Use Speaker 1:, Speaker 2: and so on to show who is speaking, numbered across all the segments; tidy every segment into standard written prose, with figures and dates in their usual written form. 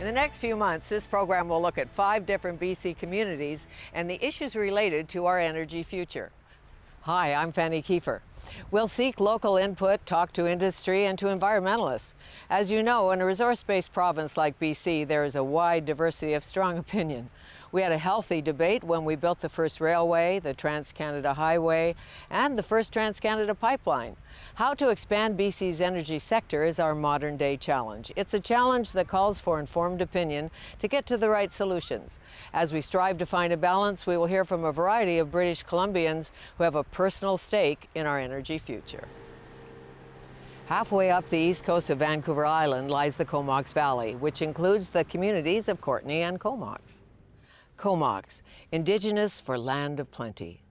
Speaker 1: In the next few months, this program will look at 5 different BC communities and the issues related to our energy future. Hi, I'm Fanny Kiefer. We'll seek local input, talk to industry and to environmentalists. As you know, in a resource-based province like BC, there is a wide diversity of strong opinion. We had a healthy debate when we built the first railway, the Trans-Canada Highway, and the first Trans-Canada Pipeline. How to expand BC's energy sector is our modern-day challenge. It's a challenge that calls for informed opinion to get to the right solutions. As we strive to find a balance, we will hear from a variety of British Columbians who have a personal stake in our energy future. Halfway up the east coast of Vancouver Island lies the Comox Valley, which includes the communities of Courtenay and Comox. Comox, Indigenous for land of plenty.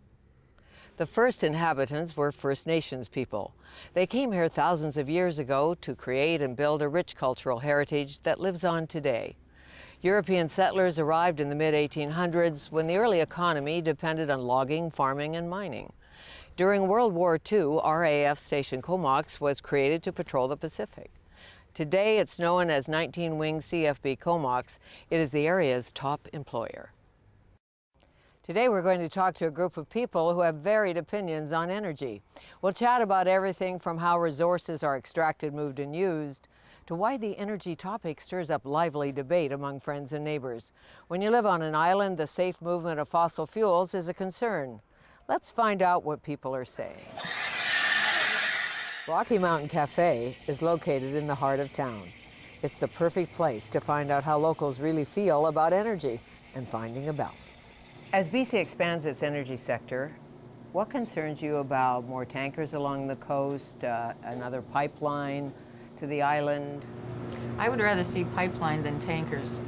Speaker 1: The first inhabitants were First Nations people. They came here thousands of years ago to create and build a rich cultural heritage that lives on today. European settlers arrived in the mid-1800s when the early economy depended on logging, farming, and mining. During World War II, RAF Station Comox was created to patrol the Pacific. Today, it's known as 19 Wing CFB Comox. It is the area's top employer. Today we're going to talk to a group of people who have varied opinions on energy. We'll chat about everything from how resources are extracted, moved, and used, to why the energy topic stirs up lively debate among friends and neighbors. When you live on an island, the safe movement of fossil fuels is a concern. Let's find out what people are saying. Rocky Mountain Cafe is located in the heart of town. It's the perfect place to find out how locals really feel about energy and finding a balance. As BC expands its energy sector, what concerns you about more tankers along the coast, another pipeline to the island?
Speaker 2: I would rather see pipeline than tankers.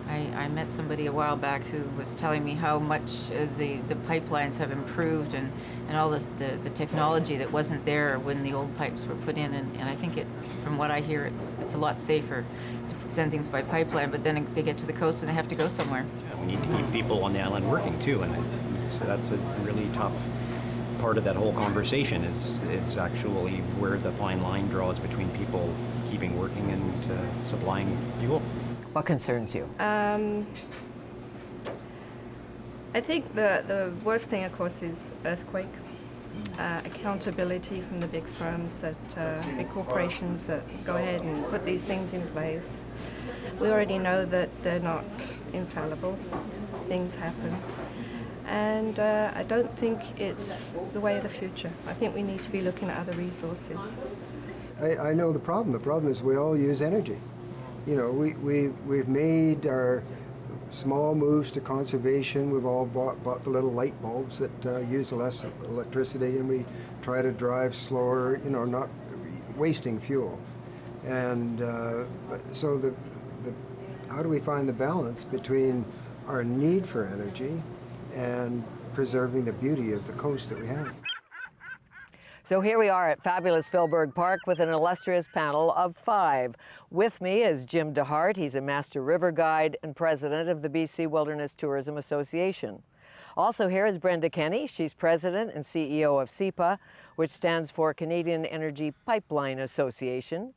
Speaker 2: I met somebody a while back who was telling me how much the pipelines have improved and all the technology that wasn't there when the old pipes were put in. And I think from what I hear, it's a lot safer to send things by pipeline, but then they get to the coast and they have to go somewhere.
Speaker 3: Yeah, we need to keep people on the island working too, and that's a really tough part of that whole conversation is actually where the fine line draws between people keeping working and supplying fuel.
Speaker 1: What concerns you?
Speaker 4: I think the worst thing, of course, is earthquake. Accountability from the big firms, big corporations that go ahead and put these things in place. We already know that they're not infallible. Things happen. And I don't think it's the way of the future. I think we need to be looking at other resources.
Speaker 5: I know the problem. The problem is we all use energy. You know, we've made our small moves to conservation. We've all bought the little light bulbs that use less electricity, and we try to drive slower, you know, not wasting fuel. And so how do we find the balance between our need for energy and preserving the beauty of the coast that we have?
Speaker 1: So here we are at fabulous Philburg Park with an illustrious panel of 5. With me is Jim DeHart. He's a master river guide and president of the BC Wilderness Tourism Association. Also here is Brenda Kenny. She's president and CEO of CEPA, which stands for Canadian Energy Pipeline Association.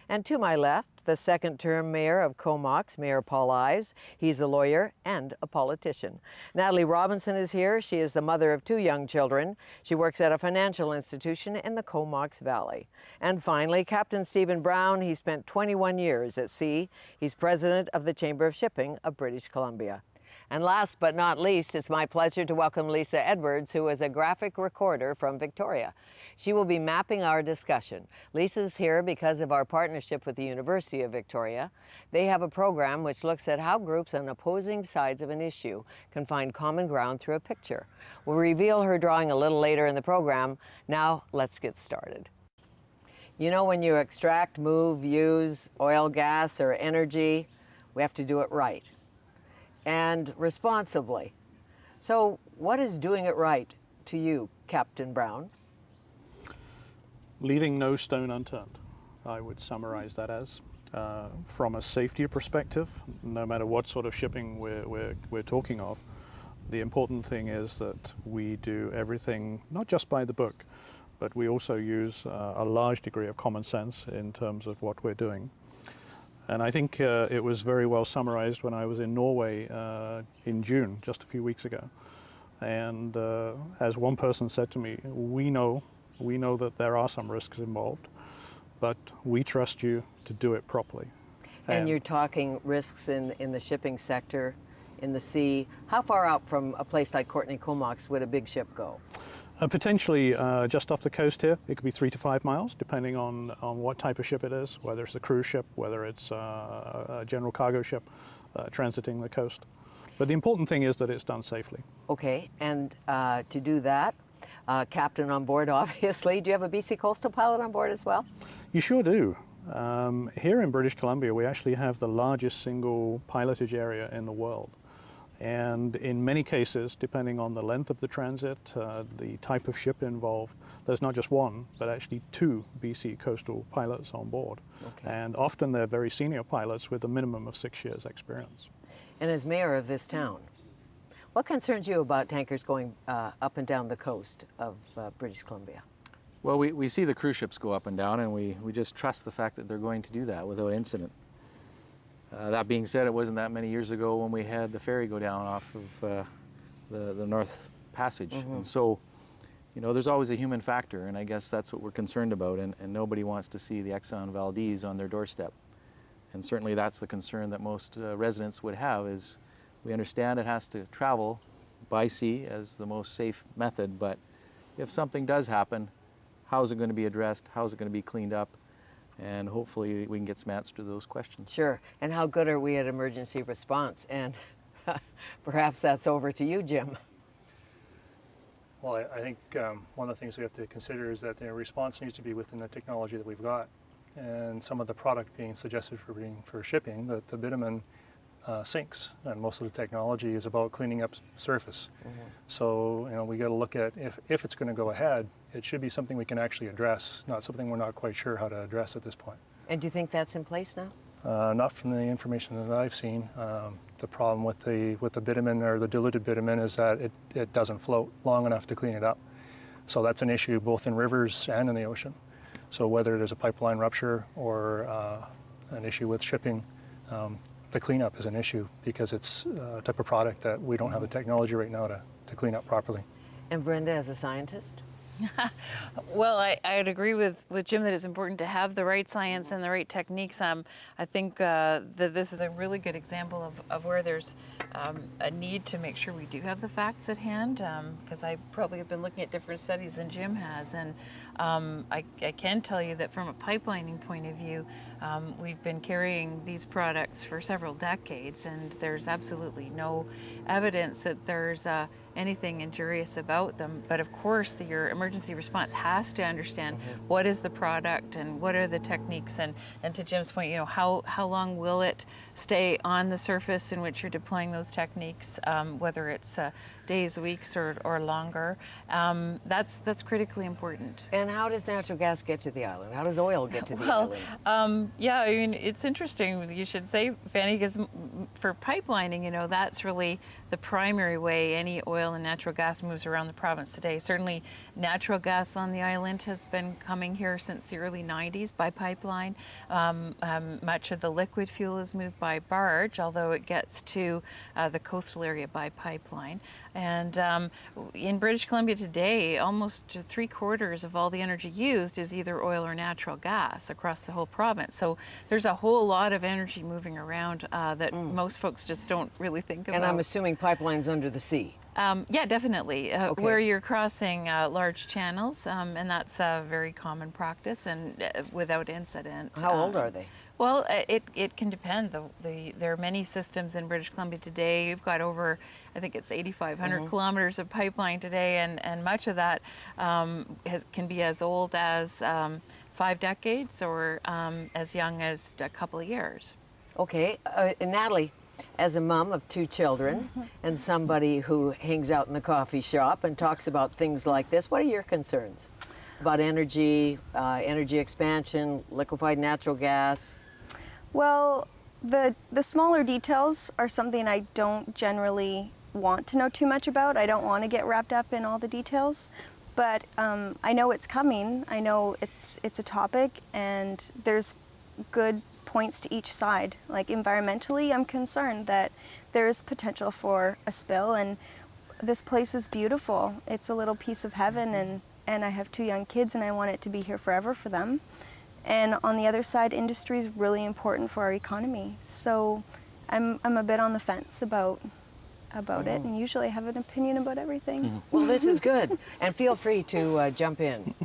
Speaker 1: And to my left, the second-term mayor of Comox, Mayor Paul Ives. He's a lawyer and a politician. Natalie Robinson is here. She is the mother of 2 young children. She works at a financial institution in the Comox Valley. And finally, Captain Stephen Brown. He spent 21 years at sea. He's president of the Chamber of Shipping of British Columbia. And last but not least, it's my pleasure to welcome Lisa Edwards, who is a graphic recorder from Victoria. She will be mapping our discussion. Lisa's here because of our partnership with the University of Victoria. They have a program which looks at how groups on opposing sides of an issue can find common ground through a picture. We'll reveal her drawing a little later in the program. Now, let's get started. You know, when you extract, move, use oil, gas, or energy, we have to do it right and responsibly. So what is doing it right to you, Captain Brown?
Speaker 6: Leaving no stone unturned, I would summarize that as. From a safety perspective, no matter what sort of shipping we're talking of, the important thing is that we do everything not just by the book, but we also use a large degree of common sense in terms of what we're doing. And I think it was very well summarized when I was in Norway in June, just a few weeks ago. And as one person said to me, we know that there are some risks involved, but we trust you to do it properly.
Speaker 1: And you're talking risks in the shipping sector, in the sea. How far out from a place like Courtney Comox would a big ship go?
Speaker 6: Potentially just off the coast here, it could be 3 to 5 miles, depending on what type of ship it is, whether it's a cruise ship, whether it's a general cargo ship transiting the coast. But the important thing is that it's done safely.
Speaker 1: Okay, and to do that, captain on board, obviously. Do you have a BC Coastal pilot on board as well?
Speaker 6: You sure do. Here in British Columbia, we actually have the largest single pilotage area in the world. And in many cases, depending on the length of the transit, the type of ship involved, there's not just one, but actually 2 BC coastal pilots on board.
Speaker 1: Okay.
Speaker 6: And often they're very senior pilots with a minimum of 6 years experience.
Speaker 1: And as mayor of this town, what concerns you about tankers going up and down the coast of British Columbia?
Speaker 7: Well, we see the cruise ships go up and down, and we just trust the fact that they're going to do that without incident. That being said, it wasn't that many years ago when we had the ferry go down off of the North Passage. And so, you know, there's always a human factor, and I guess that's what we're concerned about, and nobody wants to see the Exxon Valdez on their doorstep. And certainly that's the concern that most residents would have, is we understand it has to travel by sea as the most safe method, but if something does happen, how is it going to be addressed? How is it going to be cleaned up? And hopefully we can get some answers to those questions.
Speaker 1: Sure. And how good are we at emergency response? And perhaps that's over to you, Jim.
Speaker 8: Well, I think one of the things we have to consider is that the response needs to be within the technology that we've got. And some of the product being suggested for shipping, the bitumen sinks, and most of the technology is about cleaning up surface. So, you know, we got to look at if it's going to go ahead, it should be something we can actually address, not something we're not quite sure how to address at this point.
Speaker 1: And do you think that's in place now?
Speaker 8: Not from the information that I've seen. The problem with the bitumen or the diluted bitumen is that it doesn't float long enough to clean it up. So that's an issue both in rivers and in the ocean. So whether there's a pipeline rupture or an issue with shipping, the cleanup is an issue because it's a type of product that we don't have the technology right now to clean up properly.
Speaker 1: And Brenda, as a scientist?
Speaker 9: Well, I'd agree with Jim that it's important to have the right science and the right techniques. I think that this is a really good example of where there's a need to make sure we do have the facts at hand, because I probably have been looking at different studies than Jim has. And I can tell you that from a pipelining point of view, we've been carrying these products for several decades, and there's absolutely no evidence that there's anything injurious about them. But of course, your emergency response has to understand what is the product and what are the techniques, and to Jim's point, you know, how long will it stay on the surface in which you're deploying those techniques, whether it's days, weeks, or longer. That's critically important.
Speaker 1: And how does natural gas get to the island? How does oil get to the island?
Speaker 9: Yeah, I mean, it's interesting you should say, Fanny, because for pipelining, you know, that's really the primary way any oil and natural gas moves around the province today. Certainly natural gas on the island has been coming here since the early 90s by pipeline. Much of the liquid fuel is moved by barge, although it gets to the coastal area by pipeline. And in British Columbia today, almost 3/4 of all the energy used is either oil or natural gas across the whole province. So there's a whole lot of energy moving around that most folks just don't really think about.
Speaker 1: And I'm assuming pipelines under the sea.
Speaker 9: Yeah, definitely.
Speaker 1: Okay.
Speaker 9: Where you're crossing large channels, and that's a very common practice, and without incident.
Speaker 1: How old are they?
Speaker 9: Well, it can depend. There are many systems in British Columbia today. You've got over, I think it's 8,500 kilometers of pipeline today, and much of that can be as old as 5 decades or as young as a couple of years.
Speaker 1: Okay, Natalie, as a mom of 2 children and somebody who hangs out in the coffee shop and talks about things like this, what are your concerns about energy, energy expansion, liquefied natural gas?
Speaker 10: Well, the smaller details are something I don't generally want to know too much about. I don't want to get wrapped up in all the details, but I know it's coming. I know it's a topic, and there's good points to each side. Like environmentally, I'm concerned that there is potential for a spill, and this place is beautiful. It's a little piece of heaven, and I have 2 young kids, and I want it to be here forever for them. And on the other side, industry is really important for our economy. So I'm a bit on the fence about it, and usually I have an opinion about everything.
Speaker 1: Well, this is good. And feel free to jump in.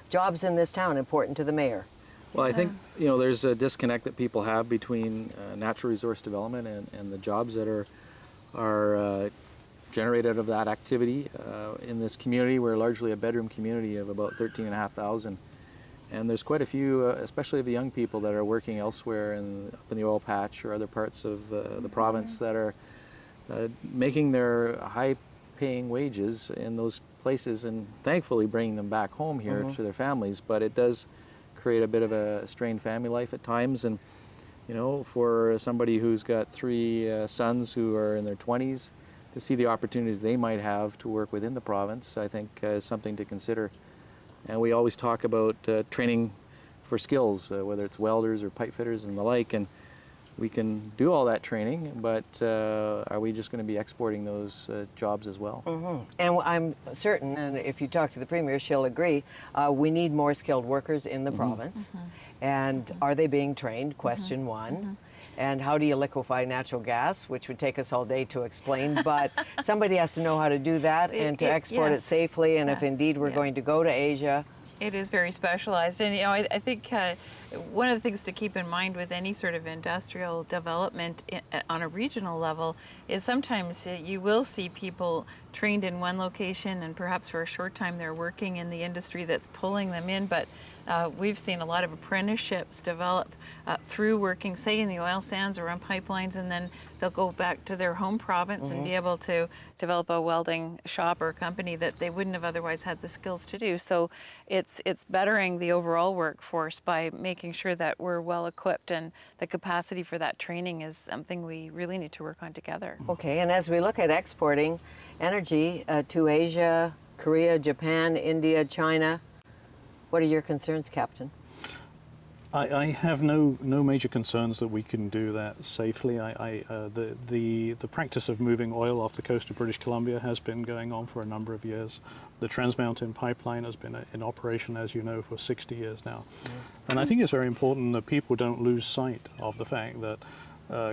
Speaker 1: Jobs in this town important to the mayor.
Speaker 7: Well, I think there's a disconnect that people have between natural resource development and the jobs that are generated out of that activity. In this community, we're largely a bedroom community of about 13,500, and there's quite a few, especially the young people that are working elsewhere up in the oil patch or other parts of the province that are making their high-paying wages in those places, and thankfully bringing them back home here to their families. But it does create a bit of a strained family life at times, and for somebody who's got 3 sons who are in their 20s, to see the opportunities they might have to work within the province, I think is something to consider. And we always talk about training for skills, whether it's welders or pipe fitters and the like, and we can do all that training, but are we just going to be exporting those jobs as well?
Speaker 1: And I'm certain, and if you talk to the Premier, she'll agree, we need more skilled workers in the province. And are they being trained? Question one. And how do you liquefy natural gas, which would take us all day to explain, but somebody has to know how to do that and to export it safely, and if indeed we're going to go to Asia.
Speaker 9: It is very specialized, and I think one of the things to keep in mind with any sort of industrial development on a regional level is sometimes you will see people trained in one location, and perhaps for a short time they're working in the industry that's pulling them in, but we've seen a lot of apprenticeships develop through working, say, in the oil sands or on pipelines, and then they'll go back to their home province and be able to develop a welding shop or company that they wouldn't have otherwise had the skills to do. So it's bettering the overall workforce by making sure that we're well equipped, and the capacity for that training is something we really need to work on together.
Speaker 1: Okay, and as we look at exporting energy to Asia, Korea, Japan, India, China, what are your concerns, Captain?
Speaker 6: I have no major concerns that we can do that safely. The practice of moving oil off the coast of British Columbia has been going on for a number of years. The Trans Mountain Pipeline has been in operation, as you know, for 60 years now. And I think it's very important that people don't lose sight of the fact that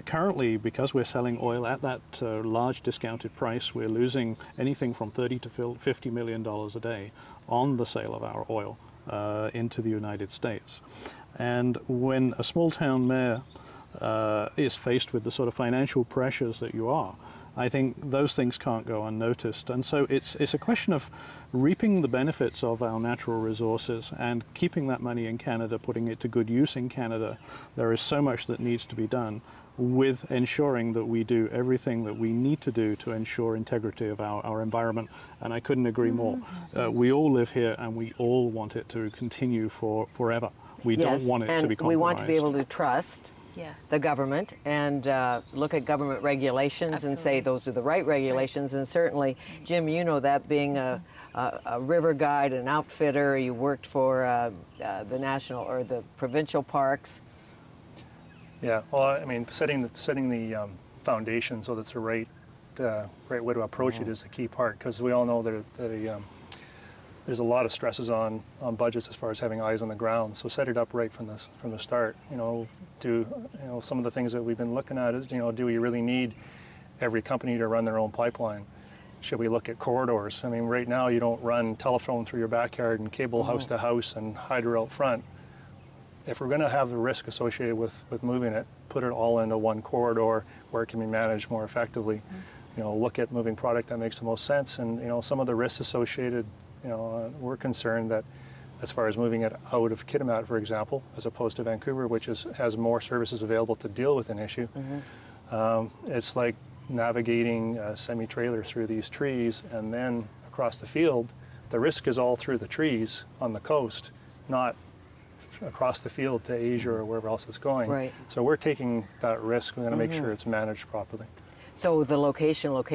Speaker 6: currently, because we're selling oil at that large discounted price, we're losing anything from $30 to $50 million a day on the sale of our oil into the United States. And when a small town mayor is faced with the sort of financial pressures that you are, I think those things can't go unnoticed. And so it's a question of reaping the benefits of our natural resources and keeping that money in Canada, putting it to good use in Canada. There is so much that needs to be done, with ensuring that we do everything that we need to do to ensure integrity of our environment. And I couldn't agree more. We all live here, and we all want it to continue forever. We don't want it to be compromised.
Speaker 1: We want to be able to trust the government and look at government regulations and say those are the right regulations. And certainly, Jim, you know that, being a river guide, an outfitter, you worked for the national or the provincial parks.
Speaker 8: Yeah, well, I mean, setting the foundation so that's the right way to approach it is the key part, because we all know that there's a lot of stresses on budgets as far as having eyes on the ground. So set it up right from the start. Some of the things that we've been looking at is, do we really need every company to run their own pipeline? Should we look at corridors? I mean, right now you don't run telephone through your backyard and cable house to house and hydro out front. If we're going to have the risk associated with moving it, put it all into one corridor where it can be managed more effectively. Look at moving product that makes the most sense, and some of the risks associated. We're concerned that as far as moving it out of Kitimat, for example, as opposed to Vancouver, which has more services available to deal with an issue. It's like navigating a semi-trailer through these trees and then across the field. The risk is all through the trees on the coast, not across the field to Asia or wherever else it's going.
Speaker 1: Right.
Speaker 8: So we're taking that risk. We're going to make sure it's managed properly.
Speaker 1: So the location out of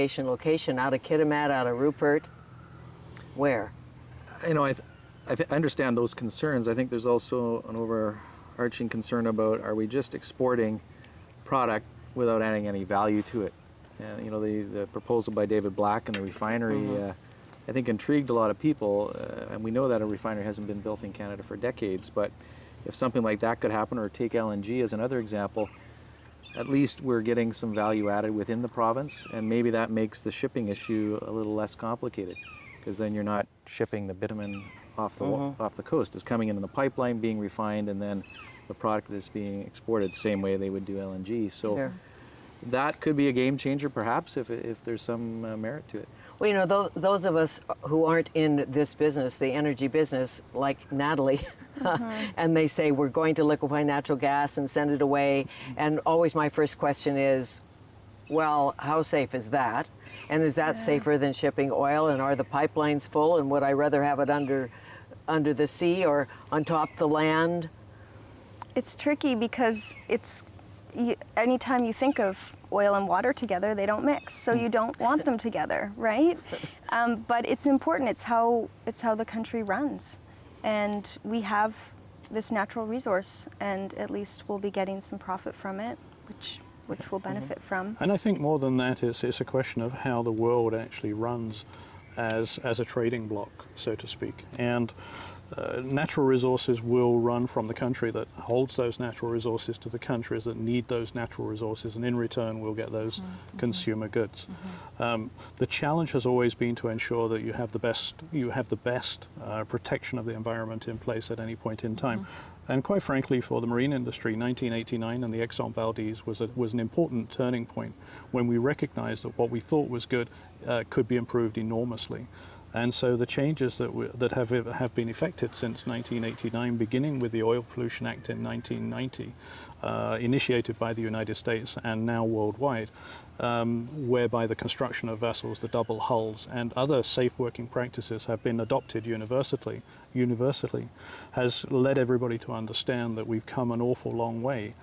Speaker 1: Kitimat, out of Rupert, where?
Speaker 7: I understand those concerns. I think there's also an overarching concern about, are we just exporting product without adding any value to it? And you know, the proposal by David Black and the refinery, I think intrigued a lot of people, and we know that a refinery hasn't been built in Canada for decades, but if something like that could happen, or take LNG as another example, at least we're getting some value added within the province, and maybe that makes the shipping issue a little less complicated, because then you're not shipping the bitumen off the coast. It's coming into the pipeline, being refined, and then the product is being exported the same way they would do LNG. So that could be a game changer, perhaps, if there's some merit to it.
Speaker 1: Well, you know, those of us who aren't in this business, the energy business, like Natalie, and they say we're going to liquefy natural gas and send it away, and always my first question is, well, how safe is that? And is that safer than shipping oil? And are the pipelines full? And would I rather have it under the sea or on top of the land?
Speaker 10: It's tricky because anytime you think of oil and water together, they don't mix, so you don't want them together, right? But it's important. It's how the country runs, and we have this natural resource, and at least we'll be getting some profit from it, which we'll benefit from.
Speaker 6: And I think more than that, it's a question of how the world actually runs as a trading bloc, so to speak. And natural resources will run from the country that holds those natural resources to the countries that need those natural resources, and in return we'll get those consumer goods. The challenge has always been to ensure that you have the best protection of the environment in place at any point in time. And quite frankly, for the marine industry, 1989 and the Exxon Valdez was an important turning point when we recognized that what we thought was good could be improved enormously. And so the changes that have been effected since 1989, beginning with the Oil Pollution Act in 1990, initiated by the United States and now worldwide, whereby the construction of vessels, the double hulls, and other safe working practices have been adopted universally, has led everybody to understand that we've come an awful long way.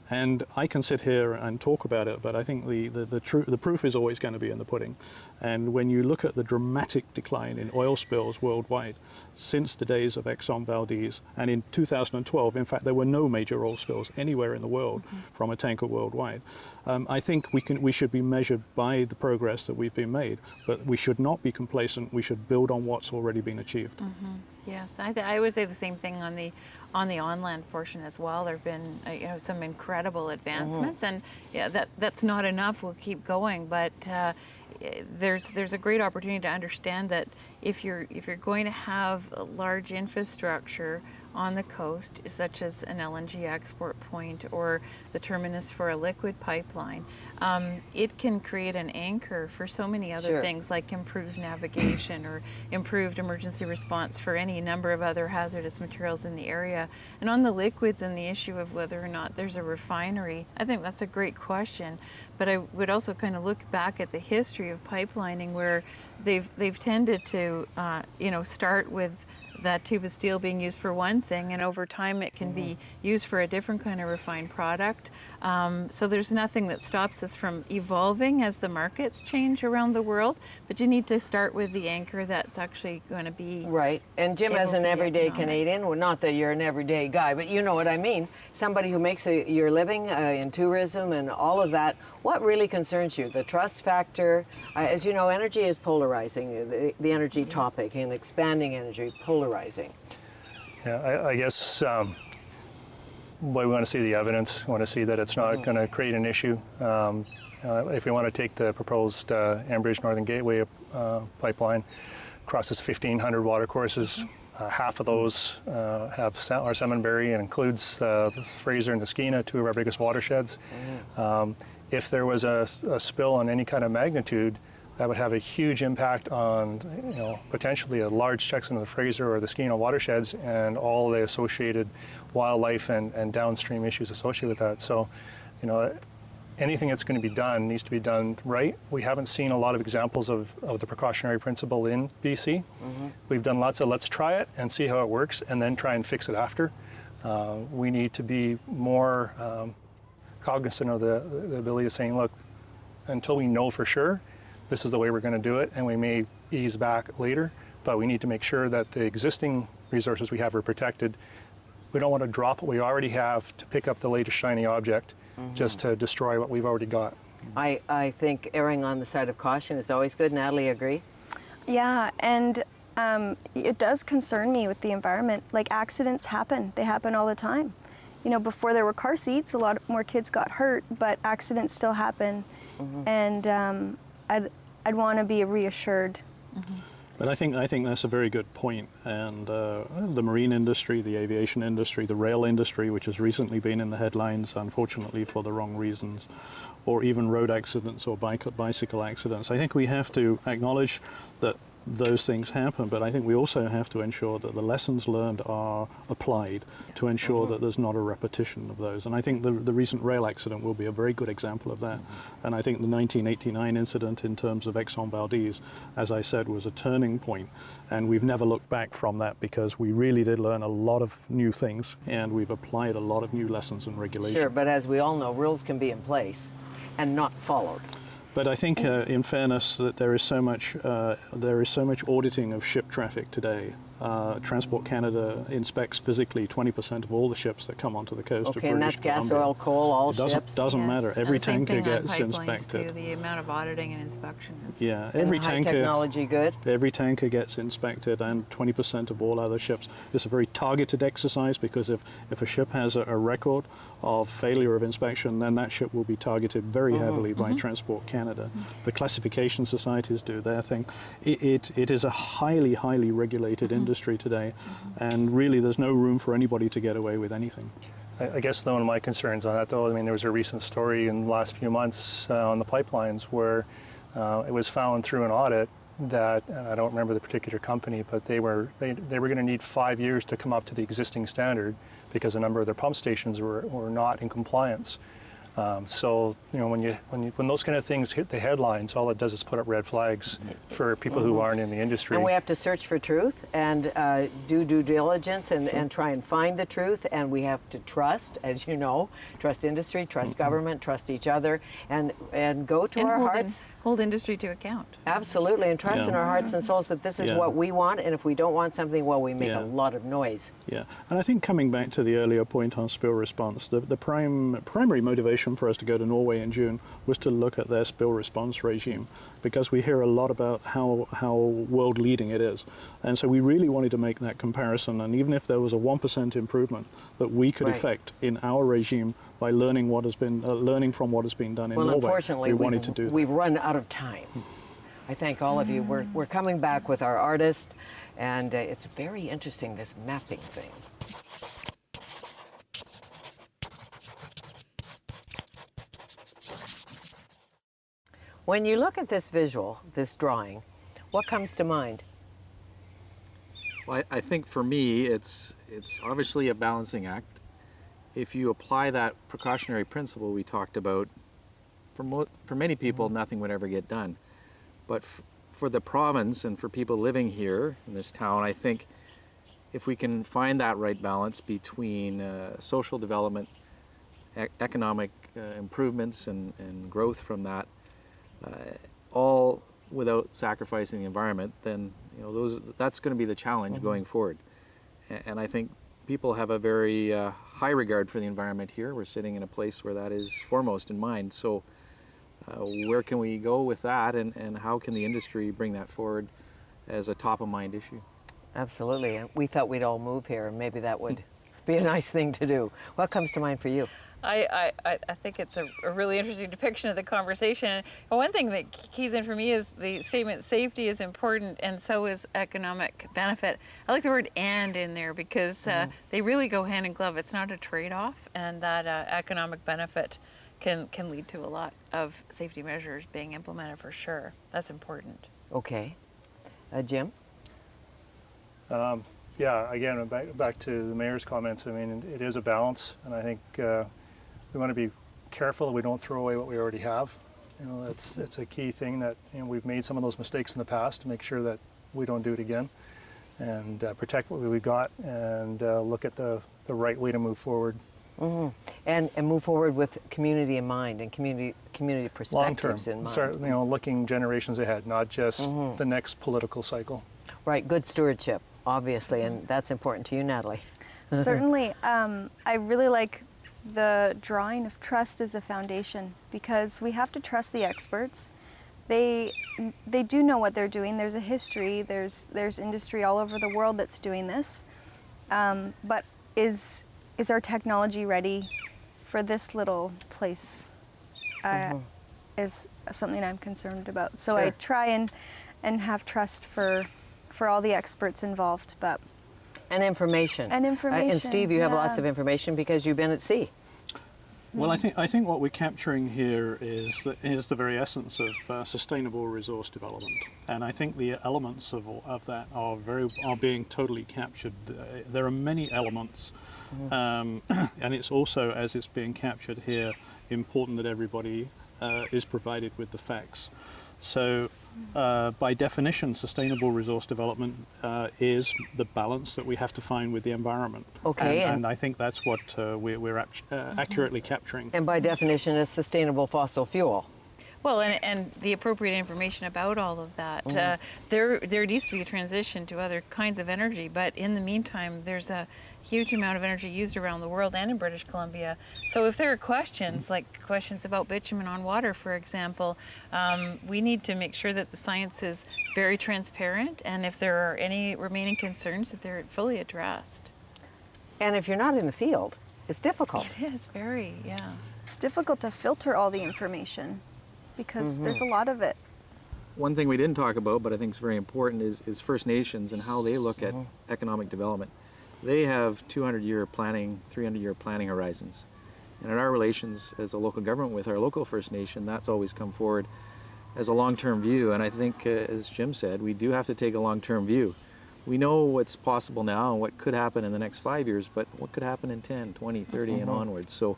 Speaker 6: And I can sit here and talk about it, but I think the proof is always going to be in the pudding. And when you look at the dramatic decline in oil spills worldwide since the days of Exxon Valdez, and in 2012, in fact, there were no major oil spills anywhere in the world from a tanker worldwide. I think we should be measured by the progress that we've been made, but we should not be complacent. We should build on what's already been achieved.
Speaker 9: Yes, I would say the same thing on the on-land portion as well. There have been some incredible advancements, and that's not enough. We'll keep going, but there's a great opportunity to understand that if you're going to have a large infrastructure on the coast, such as an LNG export point or the terminus for a liquid pipeline, it can create an anchor for so many other things, like improved navigation or improved emergency response for any number of other hazardous materials in the area. And on the liquids and the issue of whether or not there's a refinery, I think that's a great question. But I would also kind of look back at the history of pipelining, where they've tended to start with that tube of steel being used for one thing, and over time it can be used for a different kind of refined product. So there's nothing that stops us from evolving as the markets change around the world, but you need to start with the anchor that's actually going to be
Speaker 1: right. And Jim, as an everyday Canadian, well, not that you're an everyday guy, but you know what I mean, somebody who makes your living in tourism and all of that, what really concerns you? The trust factor, as you know, energy is polarizing, the energy topic, and expanding energy, polarizing.
Speaker 8: Yeah, I guess we want to see the evidence. We want to see that it's not going to create an issue. If we want to take the proposed Enbridge Northern Gateway pipeline, crosses 1,500 watercourses. Half of those are salmonberry, and includes the Fraser and the Skeena, two of our biggest watersheds. If there was a spill on any kind of magnitude, that would have a huge impact on, potentially a large section of the Fraser or the Skeena watersheds and all the associated wildlife and downstream issues associated with that. So, anything that's going to be done needs to be done right. We haven't seen a lot of examples of the precautionary principle in BC. We've done lots of let's try it and see how it works and then try and fix it after. We need to be more cognizant of the ability of saying, look, until we know for sure, this is the way we're going to do it, and we may ease back later, but we need to make sure that the existing resources we have are protected we don't want to drop what we already have to pick up the latest shiny object, just to destroy what we've already got.
Speaker 1: I think erring on the side of caution is always good. Natalie, agree?
Speaker 10: Yeah, and it does concern me with the environment. Like, accidents happen. They happen all the time. You know, before there were car seats, a lot more kids got hurt, but accidents still happen. And I'd want to be reassured.
Speaker 6: But I think that's a very good point. And the marine industry, the aviation industry, the rail industry, which has recently been in the headlines, unfortunately for the wrong reasons, or even road accidents or bicycle accidents. I think we have to acknowledge that those things happen, but I think we also have to ensure that the lessons learned are applied to ensure that there's not a repetition of those. And I think the recent rail accident will be a very good example of that. And I think the 1989 incident in terms of Exxon Valdez, as I said, was a turning point. And we've never looked back from that, because we really did learn a lot of new things, and we've applied a lot of new lessons and regulations.
Speaker 1: Sure, but as we all know, rules can be in place and not followed.
Speaker 6: But I think, in fairness, that there is so much auditing of ship traffic today. Transport Canada inspects physically 20% of all the ships that come onto the coast of British
Speaker 1: and that's
Speaker 6: Columbia.
Speaker 1: gas, oil, coal, all ships?
Speaker 6: Doesn't matter. Every
Speaker 9: Same
Speaker 6: tanker
Speaker 9: thing on
Speaker 6: gets
Speaker 9: pipelines,
Speaker 6: inspected.
Speaker 9: too. The amount of auditing and inspection is...
Speaker 6: Yeah,
Speaker 1: And
Speaker 6: every
Speaker 1: high
Speaker 6: tanker.
Speaker 1: technology good?
Speaker 6: Every tanker gets inspected, and 20% of all other ships. It's a very targeted exercise, because if a ship has a record of failure of inspection, then that ship will be targeted very heavily by Transport Canada. The classification societies do their thing. It is a highly, highly regulated industry today, and really there's no room for anybody to get away with anything.
Speaker 8: I guess one of my concerns on that, though, I mean, there was a recent story in the last few months on the pipelines where it was found through an audit that, I don't remember the particular company, but they were going to need 5 years to come up to the existing standard, because a number of their pump stations were not in compliance. So, you know, when those kind of things hit the headlines, all it does is put up red flags for people who aren't in the industry.
Speaker 1: And we have to search for truth and do due diligence and try and find the truth. And we have to trust, as you know, trust industry, trust government, trust each other, and go to our hearts.
Speaker 9: Hold industry to account.
Speaker 1: Absolutely, and trust in our hearts and souls that this is what we want, and if we don't want something, well, we make a lot of noise.
Speaker 6: Yeah, and I think coming back to the earlier point on spill response, the primary motivation for us to go to Norway in June was to look at their spill response regime, because we hear a lot about how world leading it is. And so we really wanted to make that comparison, and even if there was a 1% improvement that we could effect in our regime by learning learning from what has been done in Norway,
Speaker 1: unfortunately,
Speaker 6: we wanted to do that.
Speaker 1: We've run out of time. I thank all of you. We're coming back with our artist, and it's very interesting, this mapping thing. When you look at this visual, this drawing, what comes to mind?
Speaker 7: Well, I think for me, it's obviously a balancing act. If you apply that precautionary principle we talked about, for many people, nothing would ever get done. But for the province and for people living here in this town, I think if we can find that right balance between social development, economic improvements and growth from that, all without sacrificing the environment, then that's going to be the challenge going forward. And I think people have a very high regard for the environment here. We're sitting in a place where that is foremost in mind. So where can we go with that, and how can the industry bring that forward as a top of mind issue?
Speaker 1: Absolutely. We thought we'd all move here, and maybe that would be a nice thing to do. What comes to mind for you?
Speaker 9: I think it's a really interesting depiction of the conversation. And one thing that keys in for me is the statement, safety is important and so is economic benefit. I like the word "and" in there, because they really go hand in glove. It's not a trade-off, and that economic benefit can lead to a lot of safety measures being implemented for sure. That's important.
Speaker 1: Okay. Jim?
Speaker 8: Yeah, again, back to the mayor's comments, I mean, it is a balance, and I think we want to be careful that we don't throw away what we already have. You know, it's a key thing that, you know, we've made some of those mistakes in the past to make sure that we don't do it again, and protect what we've got, and look at the right way to move forward.
Speaker 1: And move forward with community in mind and community perspectives in mind.
Speaker 8: Start, you know, looking generations ahead, not just the next political cycle.
Speaker 1: Right, good stewardship, obviously, and that's important to you, Natalie.
Speaker 10: Certainly. I really like the drawing of trust as a foundation, because we have to trust the experts. They do know what they're doing. There's a history. There's industry all over the world that's doing this. But is our technology ready for this little place? Is something I'm concerned about. So I try and have trust for all the experts involved, but.
Speaker 1: And information. And Steve, you have lots of information because you've been at sea.
Speaker 6: Well, I think what we're capturing here is the very essence of sustainable resource development, and I think the elements of that are being totally captured. There are many elements, and it's also, as it's being captured here, important that everybody is provided with the facts. So, by definition, sustainable resource development is the balance that we have to find with the environment.
Speaker 1: Okay.
Speaker 6: And I think that's what we're accurately capturing.
Speaker 1: And by definition, a sustainable fossil fuel.
Speaker 9: Well, and the appropriate information about all of that. There needs to be a transition to other kinds of energy, but in the meantime, there's a huge amount of energy used around the world and in British Columbia. So if there are questions, like questions about bitumen on water, for example, we need to make sure that the science is very transparent, and if there are any remaining concerns, that they're fully addressed.
Speaker 1: And if you're not in the field, it's difficult.
Speaker 9: It is very, yeah.
Speaker 10: It's difficult to filter all the information because there's a lot of it.
Speaker 7: One thing we didn't talk about, but I think is very important, is First Nations and how they look at economic development. They have 200-year planning, 300-year planning horizons. And in our relations as a local government with our local First Nation, that's always come forward as a long-term view. And I think, as Jim said, we do have to take a long-term view. We know what's possible now and what could happen in the next 5 years, but what could happen in 10, 20, 30 and onwards. So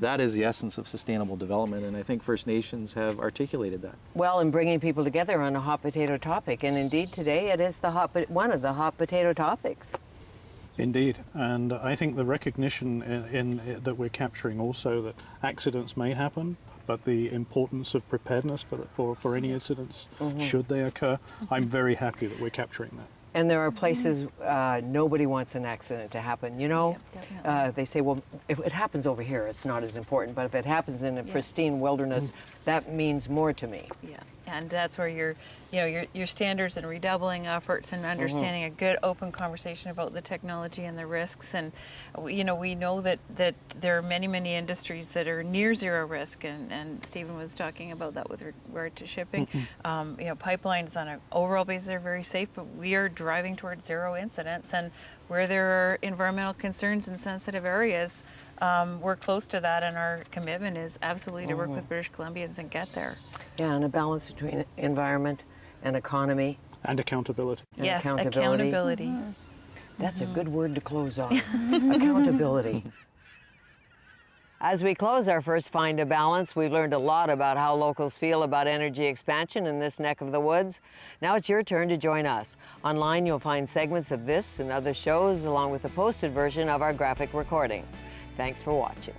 Speaker 7: that is the essence of sustainable development, and I think First Nations have articulated that.
Speaker 1: Well, in bringing people together on a hot potato topic, and indeed today it is one of the hot potato topics.
Speaker 6: Indeed, and I think the recognition that we're capturing also that accidents may happen, but the importance of preparedness for any incidents should they occur, I'm very happy that we're capturing that.
Speaker 1: And there are places nobody wants an accident to happen. You know, they say, well, if it happens over here, it's not as important. But if it happens in a pristine wilderness, that means more to me.
Speaker 9: Yeah, and that's where your standards and redoubling efforts and understanding a good open conversation about the technology and the risks. And we know that there are many industries that are near zero risk, and Stephen was talking about that with regard to shipping. Pipelines on an overall basis are very safe, but we are driving towards zero incidents, and where there are environmental concerns in sensitive areas, we're close to that, and our commitment is absolutely to work with British Columbians and get there.
Speaker 1: Yeah, and a balance between environment and economy.
Speaker 6: And accountability.
Speaker 9: Yes, accountability.
Speaker 1: That's a good word to close on. Accountability. As we close our first Find a Balance, we've learned a lot about how locals feel about energy expansion in this neck of the woods. Now it's your turn to join us. Online you'll find segments of this and other shows along with a posted version of our graphic recording. Thanks for watching.